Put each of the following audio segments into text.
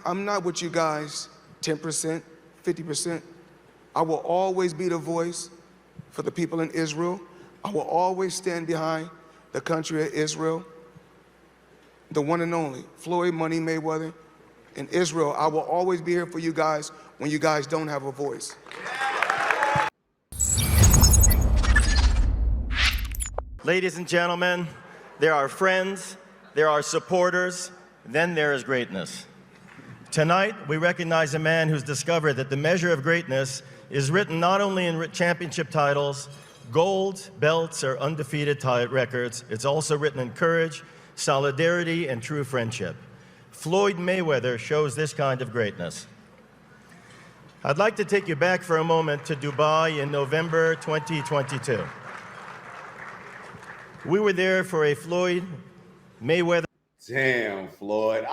I'm not with you guys 10%, 50%. I will always be the voice for the people in Israel. I will always stand behind the country of Israel, the one and only Floyd Money Mayweather in Israel. I will always be here for you guys when you guys don't have a voice. Ladies and gentlemen, there are friends, there are supporters, then there is greatness. Tonight, we recognize a man who's discovered that the measure of greatness is written not only in championship titles, gold, belts, or undefeated records, it's also written in courage, solidarity, and true friendship. Floyd Mayweather shows this kind of greatness. I'd like to take you back for a moment to Dubai in November 2022. We were there for a Floyd Mayweather. Damn, Floyd.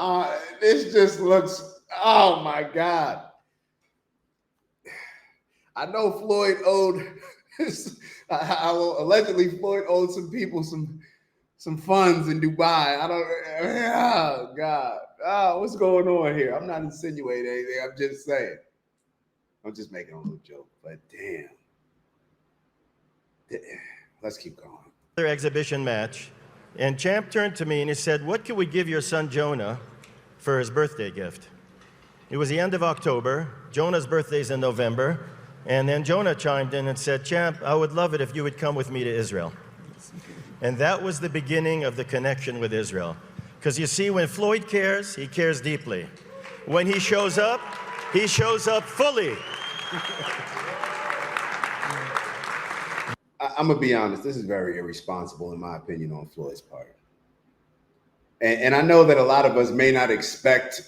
This just looks, oh my God. I know Floyd owed, allegedly Floyd owed some people some funds in Dubai. Oh God. Oh, what's going on here? I'm not insinuating anything. I'm just saying. I'm just making a little joke, but damn. Let's keep going. Exhibition match, and Champ turned to me and he said, "What can we give your son Jonah for his birthday gift?" It was the end of October. Jonah's birthday's in November, and then Jonah chimed in and said, "Champ, I would love it if you would come with me to Israel." And that was the beginning of the connection with Israel. Because you see, when Floyd cares, he cares deeply. When he shows up fully. I'm gonna be honest, this is very irresponsible in my opinion on Floyd's part. And I know that a lot of us may not expect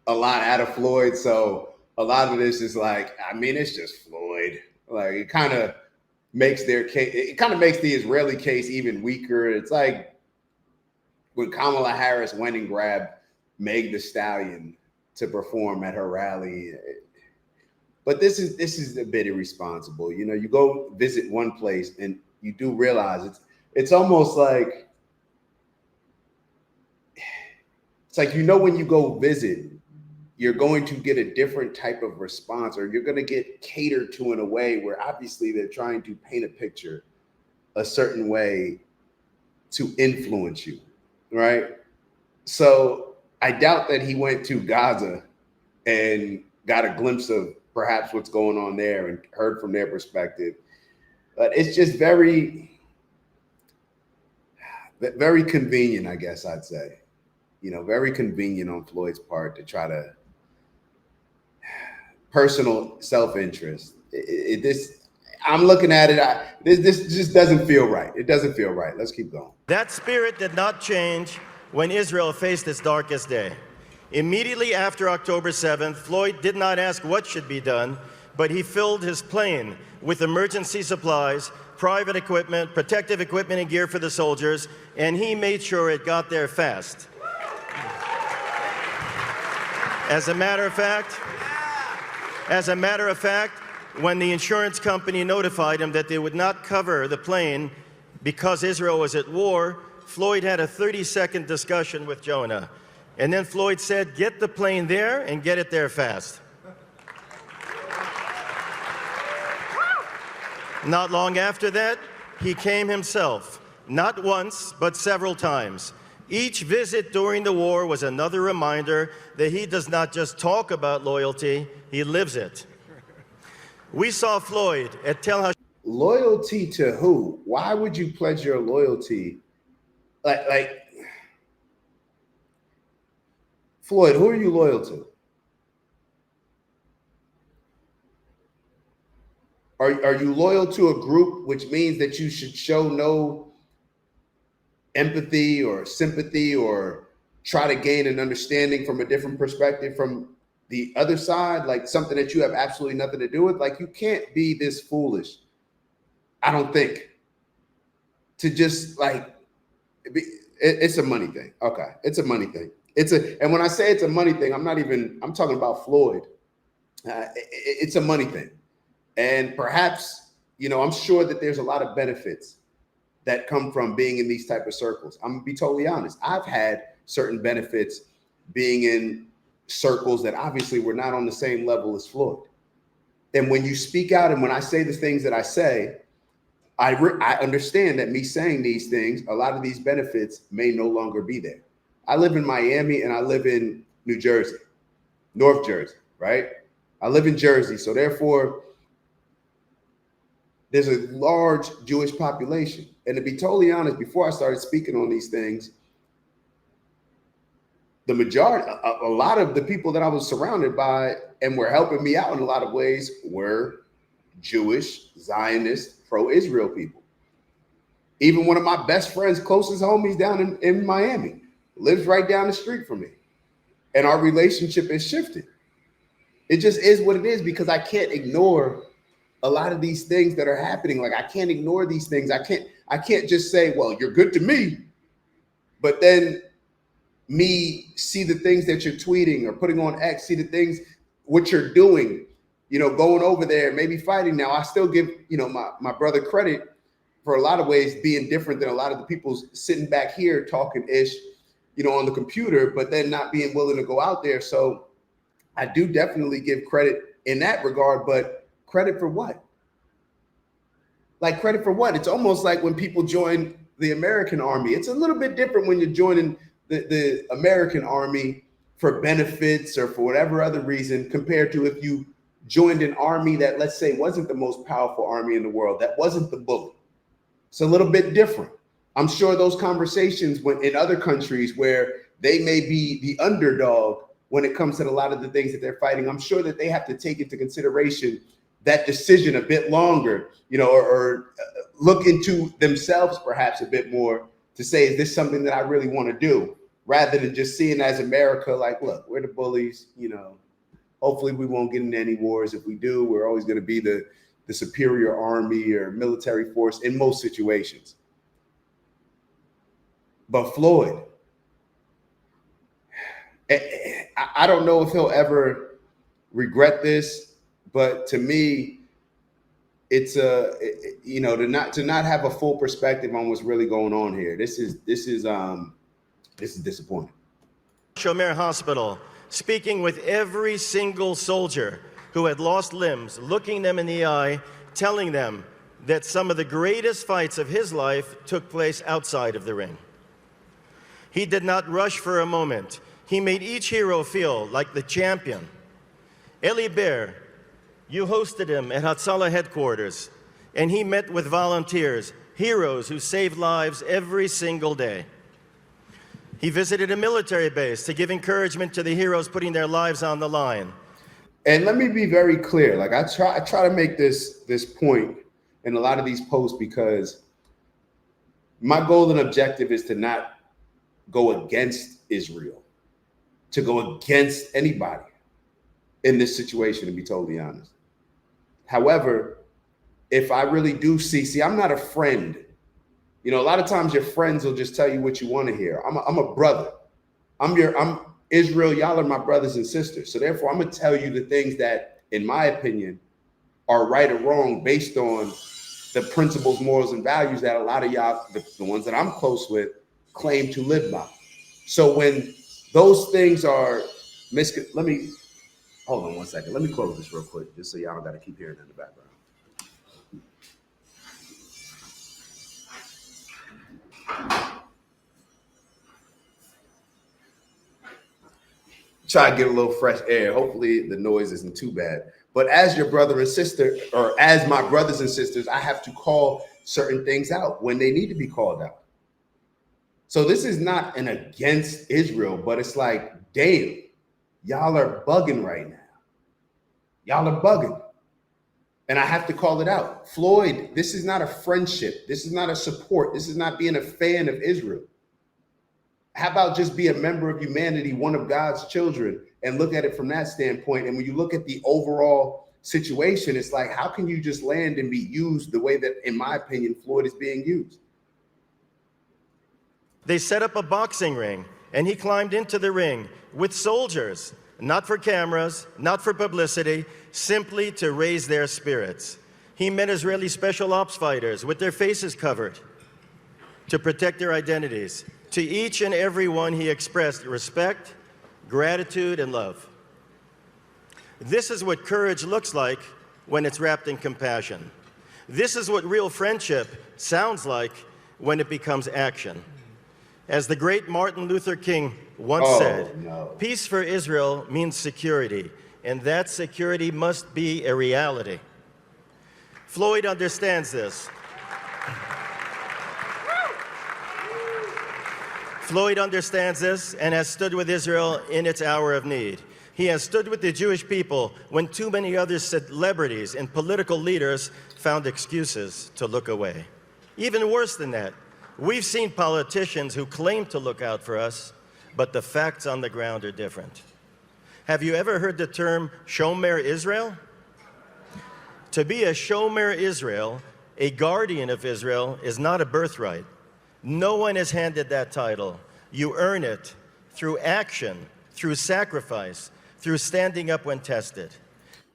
a lot out of Floyd, so a lot of this is like, I mean, it's just Floyd. Like, it kind of makes their case, it kind of makes the Israeli case even weaker. It's like when Kamala Harris went and grabbed Meg Thee Stallion to perform at her rally. But this is a bit irresponsible. You know, you go visit one place and you do realize it's almost like, it's like, you know, when you go visit, you're going to get a different type of response, or you're going to get catered to in a way where obviously they're trying to paint a picture a certain way to influence you, right? So I doubt that he went to Gaza and got a glimpse of perhaps what's going on there and heard from their perspective. But it's just very, very convenient, I guess I'd say. You know, very convenient on Floyd's part to try to personal self-interest. I'm looking at it. This just doesn't feel right. It doesn't feel right. Let's keep going. That spirit did not change when Israel faced its darkest day. Immediately after October 7th, Floyd did not ask what should be done, but he filled his plane with emergency supplies, private equipment, protective equipment and gear for the soldiers, and he made sure it got there fast. As a matter of fact, when the insurance company notified him that they would not cover the plane because Israel was at war, Floyd had a 30-second discussion with Jonah. And then Floyd said, "Get the plane there and get it there fast." Not long after that, he came himself, not once, but several times. Each visit during the war was another reminder that he does not just talk about loyalty, he lives it. We saw Floyd at Tel Hashem. Loyalty to who? Why would you pledge your loyalty? Like Floyd, who are you loyal to? Are you loyal to a group, which means that you should show no empathy or sympathy or try to gain an understanding from a different perspective from the other side, like something that you have absolutely nothing to do with? Like, you can't be this foolish, I don't think, to just like, it's a money thing. Okay, it's a money thing. And when I say it's a money thing, I'm talking about Floyd. It's a money thing. And perhaps, you know, I'm sure that there's a lot of benefits that come from being in these type of circles. I'm gonna be totally honest. I've had certain benefits being in circles that obviously were not on the same level as Floyd. And when you speak out and when I say the things that I say, I understand that me saying these things, a lot of these benefits may no longer be there. I live in Miami and I live in New Jersey, North Jersey, right? I live in Jersey. So therefore, there's a large Jewish population. And to be totally honest, before I started speaking on these things, the majority, a lot of the people that I was surrounded by and were helping me out in a lot of ways were Jewish, Zionist, pro-Israel people. Even one of my best friends, closest homies down in Miami, lives right down the street from me. And our relationship has shifted. It just is what it is because I can't ignore a lot of these things that are happening. Like I can't ignore these things. I can't just say, well, you're good to me, but then me see the things that you're tweeting or putting on X, see the things, what you're doing, going over there, maybe fighting. Now, I still give, my brother credit for a lot of ways being different than a lot of the people sitting back here talking ish, on the computer, but then not being willing to go out there. So I do definitely give credit in that regard, but credit for what? Like credit for what? It's almost like when people join the American army. It's a little bit different when you're joining the American army for benefits or for whatever other reason compared to if you joined an army that, let's say, wasn't the most powerful army in the world, that wasn't the bully. It's a little bit different. I'm sure those conversations when in other countries where they may be the underdog when it comes to a lot of the things that they're fighting, I'm sure that they have to take into consideration that decision a bit longer, or look into themselves perhaps a bit more to say, is this something that I really want to do? Rather than just seeing as America, like, look, we're the bullies, hopefully we won't get into any wars. If we do, we're always going to be the superior army or military force in most situations. But Floyd, I don't know if he'll ever regret this, but to me, it's to not have a full perspective on what's really going on here. This is disappointing. Shomer Hospital, speaking with every single soldier who had lost limbs, looking them in the eye, telling them that some of the greatest fights of his life took place outside of the ring. He did not rush for a moment. He made each hero feel like the champion. Eli Bear, you hosted him at Hatzalah headquarters, and he met with volunteers, heroes who saved lives every single day. He visited a military base to give encouragement to the heroes putting their lives on the line. And let me be very clear. Like I try to make this point in a lot of these posts because my goal and objective is to not go against Israel, to go against anybody in this situation, to be totally honest. However, if I really do see, I'm not a friend. A lot of times your friends will just tell you what you want to hear. I'm a brother. I'm Israel. Y'all are my brothers and sisters. So therefore, I'm going to tell you the things that, in my opinion, are right or wrong based on the principles, morals, and values that a lot of y'all, the ones that I'm close with, claim to live by. So when those things are let me hold on one second. Let me close this real quick, just so y'all don't got to keep hearing it in the background. Try to get a little fresh air. Hopefully the noise isn't too bad. But as your brother and sister, or as my brothers and sisters, I have to call certain things out when they need to be called out. So this is not an against Israel, but it's like, damn, y'all are bugging right now. Y'all are bugging. And I have to call it out. Floyd, this is not a friendship. This is not a support. This is not being a fan of Israel. How about just be a member of humanity, one of God's children, and look at it from that standpoint? And when you look at the overall situation, it's like, how can you just land and be used the way that, in my opinion, Floyd is being used? They set up a boxing ring, and he climbed into the ring with soldiers, not for cameras, not for publicity, simply to raise their spirits. He met Israeli special ops fighters with their faces covered to protect their identities. To each and every one, he expressed respect, gratitude, and love. This is what courage looks like when it's wrapped in compassion. This is what real friendship sounds like when it becomes action. As the great Martin Luther King once said, peace for Israel means security, and that security must be a reality. Floyd understands this. Floyd understands this and has stood with Israel in its hour of need. He has stood with the Jewish people when too many other celebrities and political leaders found excuses to look away. Even worse than that, we've seen politicians who claim to look out for us, but the facts on the ground are different. Have you ever heard the term Shomer Israel? To be a Shomer Israel, a guardian of Israel, is not a birthright. No one is handed that title. You earn it through action, through sacrifice, through standing up when tested.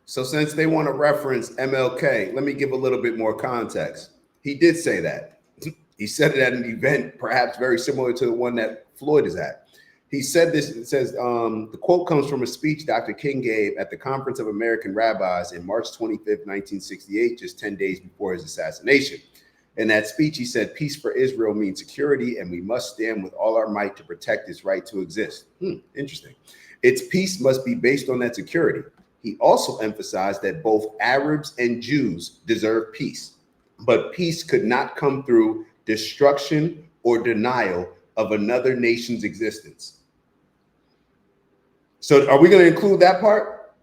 So since they want to reference MLK, let me give a little bit more context. He did say that. He said it at an event perhaps very similar to the one that Floyd is at. He said this, it says, the quote comes from a speech Dr. King gave at the Conference of American Rabbis in March 25th, 1968, just 10 days before his assassination. In that speech, he said, peace for Israel means security, and we must stand with all our might to protect its right to exist. Interesting. Its peace must be based on that security. He also emphasized that both Arabs and Jews deserve peace, but peace could not come through destruction or denial of another nation's existence. So are we going to include that part?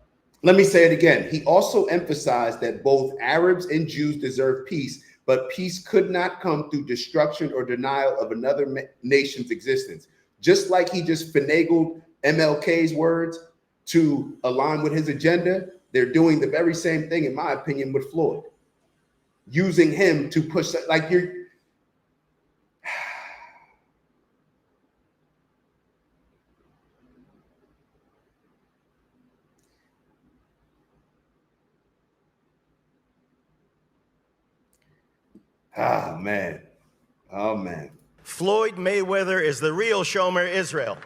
Let me say it again. He also emphasized that both Arabs and Jews deserve peace, but peace could not come through destruction or denial of another nation's existence. Just like he just finagled MLK's words to align with his agenda, they're doing the very same thing, in my opinion, with Floyd. Using him to push, like you're, oh man. Floyd Mayweather is the real Shomer Israel.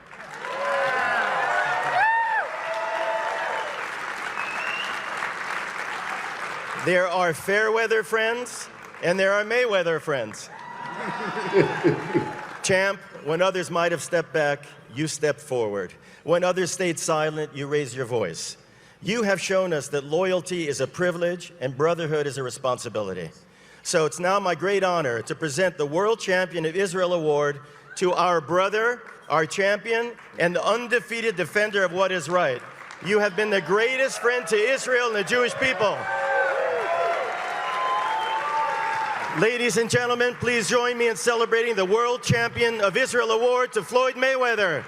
There are Fairweather friends, and there are Mayweather friends. Champ, when others might have stepped back, you stepped forward. When others stayed silent, you raised your voice. You have shown us that loyalty is a privilege and brotherhood is a responsibility. So it's now my great honor to present the World Champion of Israel Award to our brother, our champion, and the undefeated defender of what is right. You have been the greatest friend to Israel and the Jewish people. Ladies and gentlemen, please join me in celebrating the World Champion of Israel Award to Floyd Mayweather.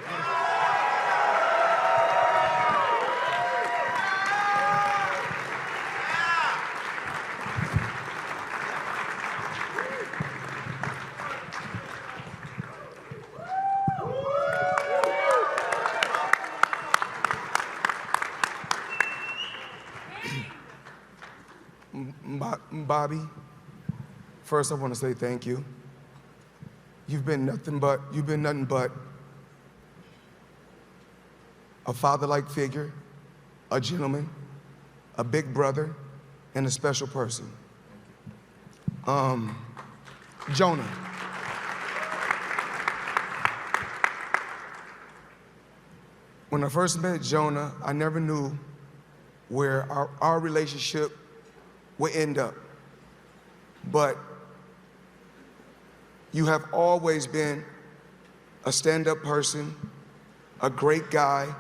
Bobby, first I want to say thank you. You've been nothing but a father-like figure, a gentleman, a big brother, and a special person. Jonah. When I first met Jonah, I never knew where our relationship would end up. But you have always been a stand-up person, a great guy,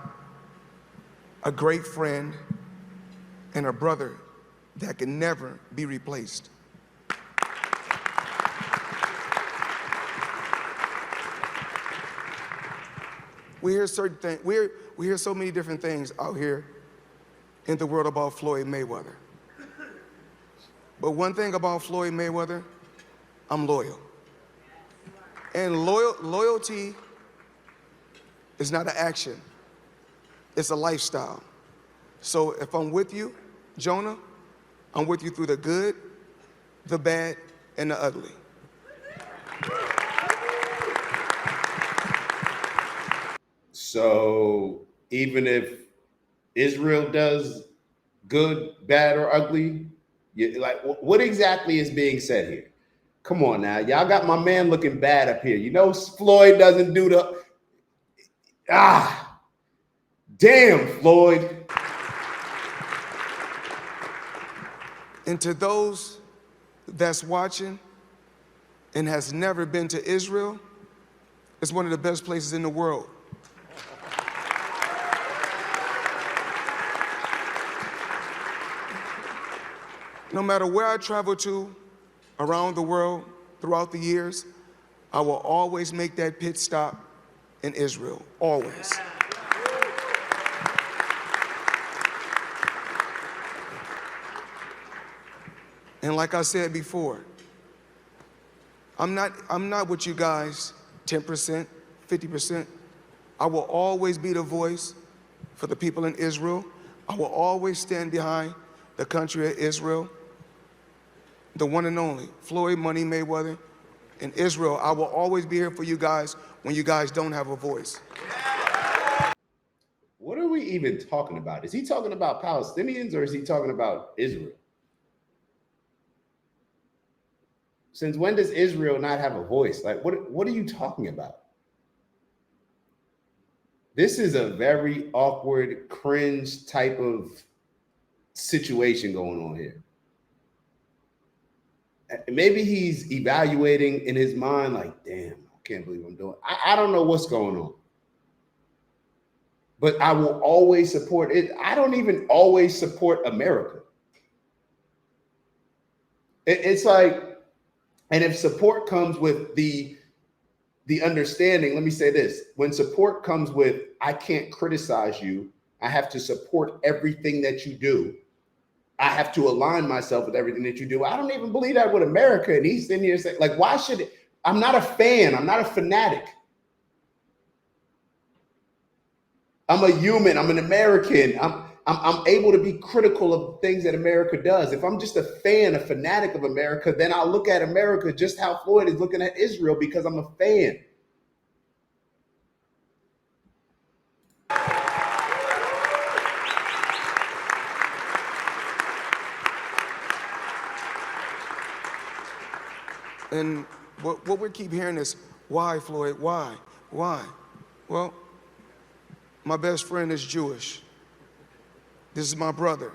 a great friend, and a brother that can never be replaced. We hear certain things, we hear so many different things out here in the world about Floyd Mayweather. But one thing about Floyd Mayweather, I'm loyal. And loyalty is not an action, it's a lifestyle. So if I'm with you, Jonah, I'm with you through the good, the bad, and the ugly. So even if Israel does good, bad, or ugly? Like, what exactly is being said here? Come on now. Y'all got my man looking bad up here. You know, Floyd doesn't do the, damn, Floyd. And to those that's watching and has never been to Israel, it's one of the best places in the world. No matter where I travel to around the world throughout the years, I will always make that pit stop in Israel, always. And like I said before, I'm not with you guys 10%, 50%. I will always be the voice for the people in Israel. I will always stand behind the country of Israel, the one and only, Floyd Money Mayweather. In Israel, I will always be here for you guys when you guys don't have a voice. What are we even talking about? Is he talking about Palestinians or is he talking about Israel? Since when does Israel not have a voice? Like, what are you talking about? This is a very awkward, cringe type of situation going on here. Maybe he's evaluating in his mind, like, damn, I can't believe I'm doing. I don't know what's going on. But I will always support it. I don't even always support America. It's like, and if support comes with the understanding, let me say this. When support comes with, I can't criticize you, I have to support everything that you do. I have to align myself with everything that you do. I don't even believe that with America. And he's in here saying, like, why should it? I'm not a fan. I'm not a fanatic. I'm a human. I'm an American. I'm able to be critical of things that America does. If I'm just a fan, a fanatic of America, then I'll look at America just how Floyd is looking at Israel because I'm a fan. And what we keep hearing is, why, Floyd? Why? Why? Well, my best friend is Jewish. This is my brother.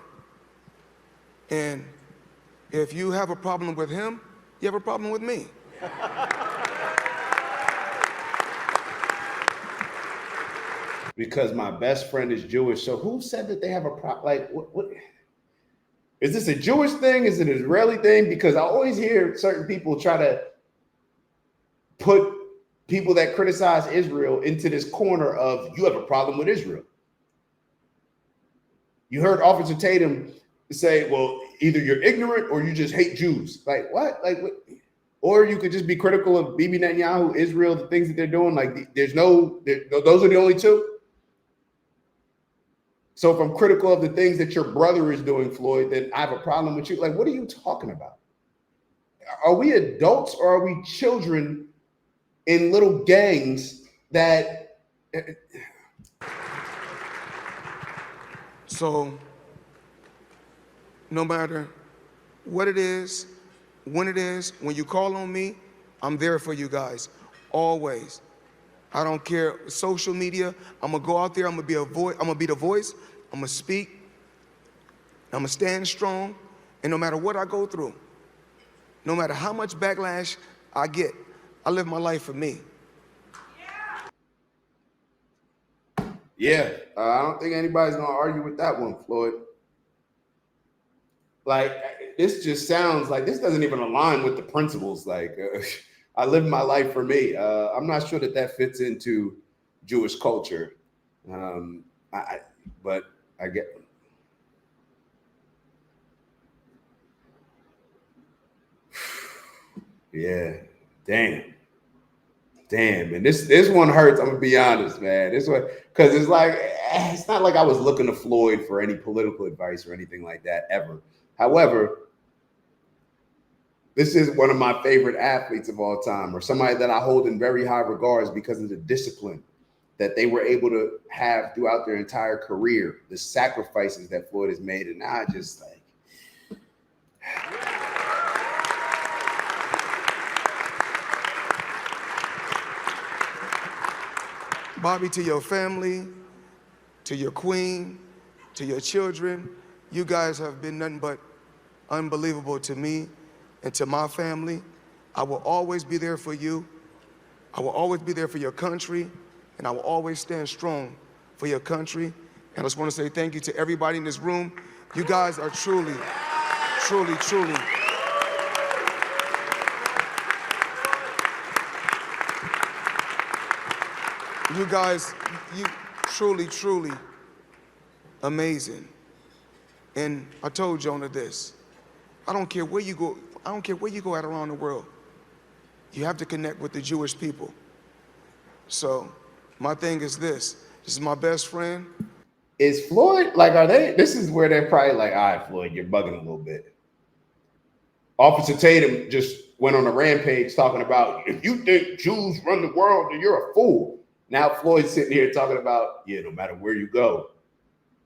And if you have a problem with him, you have a problem with me. Because my best friend is Jewish. So who said that they have a problem? Like, what? Is this a Jewish thing? Is it an Israeli thing? Because I always hear certain people try to put people that criticize Israel into this corner of, you have a problem with Israel. You heard Officer Tatum say, well, either you're ignorant or you just hate Jews. Like, what? Like, what? Or you could just be critical of Bibi Netanyahu, Israel, the things that they're doing. Like, those are the only two. So if I'm critical of the things that your brother is doing, Floyd, then I have a problem with you. Like, what are you talking about? Are we adults or are we children in little gangs that... So no matter what it is, when you call on me, I'm there for you guys, always. I don't care, social media, I'm gonna go out there, I'm gonna be the voice, I'm gonna speak, I'm gonna stand strong, and no matter what I go through, no matter how much backlash I get, I live my life for me. Yeah, I don't think anybody's gonna argue with that one, Floyd. Like, this just sounds like this doesn't even align with the principles. Like, I live my life for me. I'm not sure that fits into Jewish culture. But I get. Yeah, damn. And this one hurts. I'm gonna be honest, man. This one, because it's like, it's not like I was looking to Floyd for any political advice or anything like that ever. However, this is one of my favorite athletes of all time, or somebody that I hold in very high regards because of the discipline that they were able to have throughout their entire career, the sacrifices that Floyd has made. And I just like, Bobby, to your family, to your queen, to your children, you guys have been nothing but unbelievable to me and to my family. I will always be there for you. I will always be there for your country, and I will always stand strong for your country. And I just want to say thank you to everybody in this room. You guys are truly, truly, truly you guys, you truly, truly amazing. And I told Jonah this. I don't care where you go. I don't care where you go out around the world. You have to connect with the Jewish people. So my thing is this. This is my best friend. is Floyd, like, are they, this is where they're probably like, all right, Floyd, you're bugging a little bit. Officer Tatum just went on a rampage talking about, if you think Jews run the world, then you're a fool. Now Floyd's sitting here talking about, yeah, no matter where you go,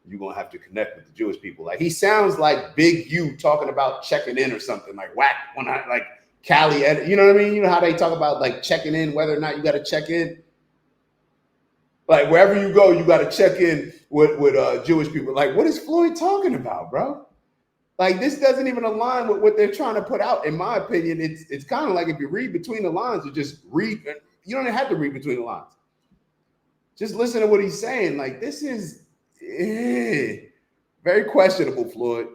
you're going to have to connect with the Jewish people. Like, he sounds like Big U talking about checking in or something, like whack when I, like Cali, you know what I mean? You know how they talk about like checking in, whether or not you got to check in? Like, wherever you go, you got to check in with Jewish people. Like, what is Floyd talking about, bro? Like, this doesn't even align with what they're trying to put out. In my opinion, it's kind of like if you read between the lines, you just read. You don't have to read between the lines. Just listen to what he's saying. Like, this is very questionable, Floyd.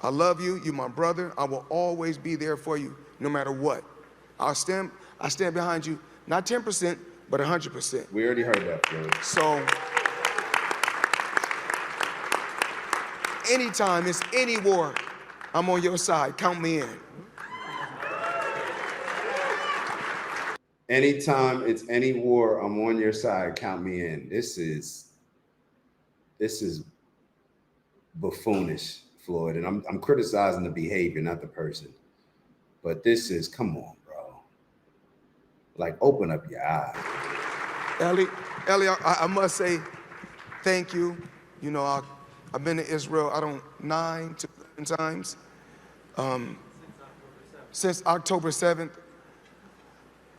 I love you. You're my brother. I will always be there for you, no matter what. I stand behind you, not 10%, but 100%. We already heard that, Floyd. So anytime it's any war, I'm on your side. Count me in. Anytime it's any war, I'm on your side. Count me in. This is buffoonish, Floyd, and I'm criticizing the behavior, not the person. But this is, come on, bro. Like, open up your eyes. Ellie, I must say thank you. You know, I've been to Israel, 9 to 11 times since October 7th.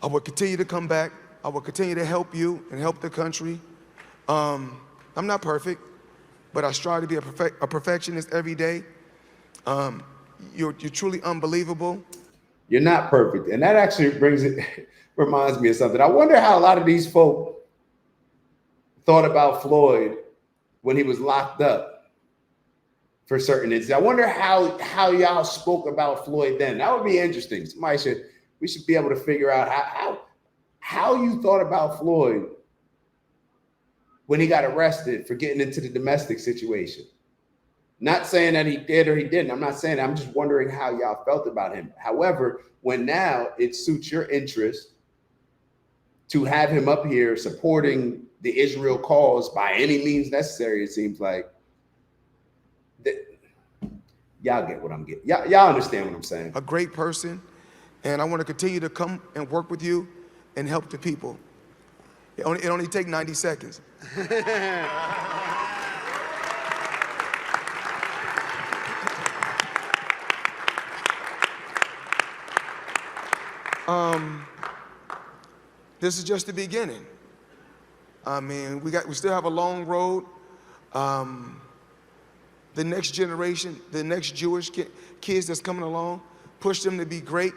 I will continue to come back. I will continue to help you and help the country. I'm not perfect, but I strive to be a perfectionist every day. You're truly unbelievable. You're not perfect. And that actually reminds me of something. I wonder how a lot of these folk thought about Floyd when he was locked up for certain instances. I wonder how y'all spoke about Floyd then. That would be interesting. We should be able to figure out how you thought about Floyd when he got arrested for getting into the domestic situation. Not saying that he did or he didn't. I'm not saying that. I'm just wondering how y'all felt about him. However, when now it suits your interest to have him up here supporting the Israel cause by any means necessary, it seems like y'all get what I'm getting. Y'all understand what I'm saying. A great person, and I want to continue to come and work with you and help the people. It only takes 90 seconds. This is just the beginning. I mean, we still have a long road. The next generation, the next Jewish kids that's coming along, push them to be great.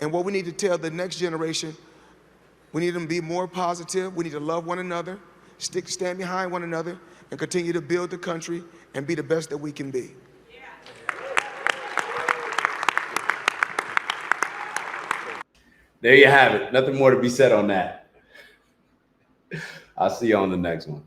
And what we need to tell the next generation, we need them to be more positive. We need to love one another, stand behind one another, and continue to build the country and be the best that we can be. There you have it. Nothing more to be said on that. I'll see you on the next one.